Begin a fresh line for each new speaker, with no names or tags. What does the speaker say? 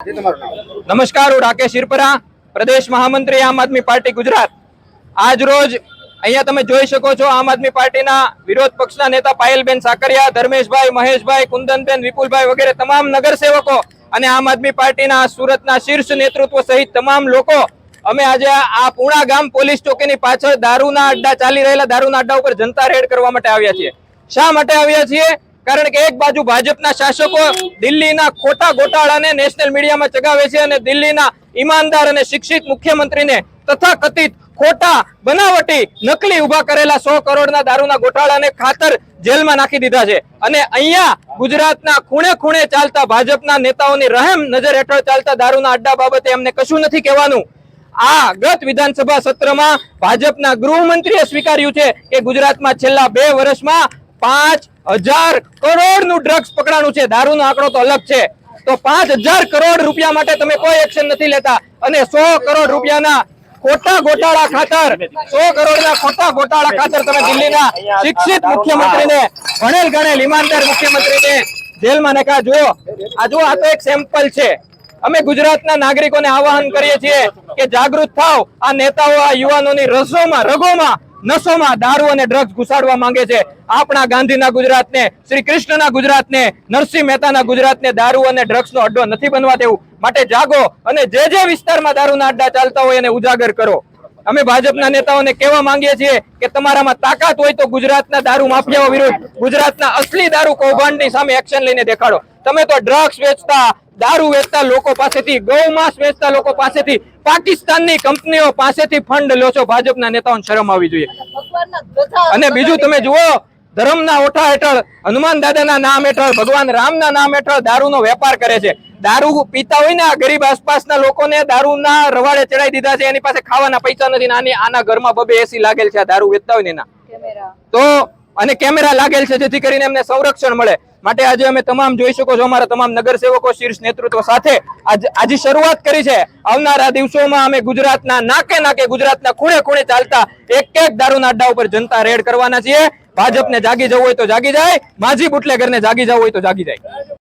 નમસ્કાર, હું રાકેશ શિરપરા, પ્રદેશ મહામંત્રી આમ આદમી પાર્ટી ગુજરાત। આજ રોજ અહીંયા તમે જોઈ શકો છો આમ આદમી પાર્ટીના વિરોધ પક્ષના નેતા પાયલબેન સાકરિયા, ધર્મેશભાઈ, મહેશભાઈ, કુંદનબેન, વિપુલભાઈ વગેરે તમામ નગરસેવકો અને આમ આદમી પાર્ટીના સુરતના શીર્ષ નેતૃત્વ સહિત તમામ લોકો અમે આજે આ પૂણા ગામ પોલીસ ચોકીની પાછળ દારૂના અડ્ડા ચાલી રહેલા દારૂના અડ્ડા ઉપર જનતા રેડ કરવા માટે આવ્યા છીએ। શા માટે આવ્યા છીએ? કારણ કે એક બાજુ ભાજપના શાસકો દિલ્હીના ખોટા ગોટાળાને નેશનલ મીડિયામાં ચગાવે છે અને દિલ્હીના ઈમાનદાર અને શિક્ષિત મુખ્યમંત્રીને તથાકથિત ખોટા બનાવટી નકલી ઉભા કરેલા 100 કરોડના દારૂના ગોટાળાને ખાતર જેલમાં નાખી દીધા છે। અને અહીંયા ગુજરાતના ખૂણે ખૂણે ચાલતા ભાજપના નેતાઓની રહેમ નજર હેઠળ ચાલતા દારૂના અડ્ડા બાબતે અમને કશું નથી કહેવાનું। આ ગત વિધાનસભા સત્રમાં ભાજપના ગૃહમંત્રીએ સ્વીકાર્યું છે કે ગુજરાતમાં છેલ્લા 2 વર્ષમાં 5000 કરોડનું ડ્રગ્સ પકડાણું છે। દારૂનો આંકડો તો અલગ છે, તો 5000 કરોડ રૂપિયા માટે તમે કોઈ એક્શન નથી લેતા અને 100 કરોડ રૂપિયાના ખોટા ગોટાળા ખાતર 100 કરોડના ખોટા ગોટાળા ખાતર તમે દિલ્હીના શિક્ષિત મુખ્યમંત્રીને, ભણેલ ગણેલ ઈમાનદાર મુખ્યમંત્રીને જેલમાં નાખ્યા। જુઓ, આ તો એક સેમ્પલ છે। અમે ગુજરાતના નાગરિકોને આહવાન કરીએ છીએ કે જાગૃત થાવ। આ નેતાઓ આ યુવાનોની રગોમાં નશોમાં દારૂ અને ડ્રગ્સ ઘુસાડવા માંગે છે। આપણા ગાંધીના ગુજરાતને, શ્રી કૃષ્ણના ગુજરાતને, નરસિંહ મહેતાના ગુજરાતને દારૂ અને ડ્રગ્સનો અડ્ડો નથી બનવા દેવું। માટે જાગો અને જે વિસ્તારમાં દારૂના અડ્ડા ચાલતા હોય એને ઉજાગર કરો। અમે ભાજપના નેતાઓને કહેવા માંગીએ છીએ કે તમારામાં તાકાત હોય તો ગુજરાતના દારૂ માફિયાઓ વિરુદ્ધ, ગુજરાતના અસલી દારૂ કૌભાંડની સામે એક્શન લઈને દેખાડો। તમે તો ડ્રગ્સ વેચતા, દારૂ વેચતા લોકો પાસેથી, ગૌમાંસ વેચતા લોકો પાસેથી, પાકિસ્તાનની કંપનીઓ પાસેથી ફંડ લો છો। ભાજપના નેતાઓને શરમ આવવી જોઈએ। અને બીજું તમે જુઓ, ધર્મના ઓઠા હેઠળ, હનુમાન દાદાના નામ હેઠળ, ભગવાન રામના નામ હેઠળ દારૂનો વેપાર કરે છે। દારૂ પીતા હોય ને આ ગરીબ આસપાસના લોકોને દારૂના રવાડે ચડાઈ દીધા છે। એની પાસે ખાવાના પૈસા નથી, આના ઘરમાં 2 એસી લાગેલ છે, આ દારૂ વેચતા હોય ને એના તો, અને કેમેરા લાગેલ છે જેથી કરીને એમને સંરક્ષણ મળે। માટે આજે અમે તમામ જોઈ શકો છો, અમારા તમામ નગરસેવકો શીર્ષ નેતૃત્વ સાથે આજે શરૂઆત કરી છે। આવનારા દિવસોમાં અમે ગુજરાતના નાકે ગુજરાતના ખૂણે ખૂણે ચાલતા એક દારૂના અડ્ડા ઉપર જનતા રેડ કરવાના છીએ। ભાજપને જાગી જવું હોય તો જાગી જાય, માજી બુટલેગરને જાગી જવું હોય તો જાગી જાય।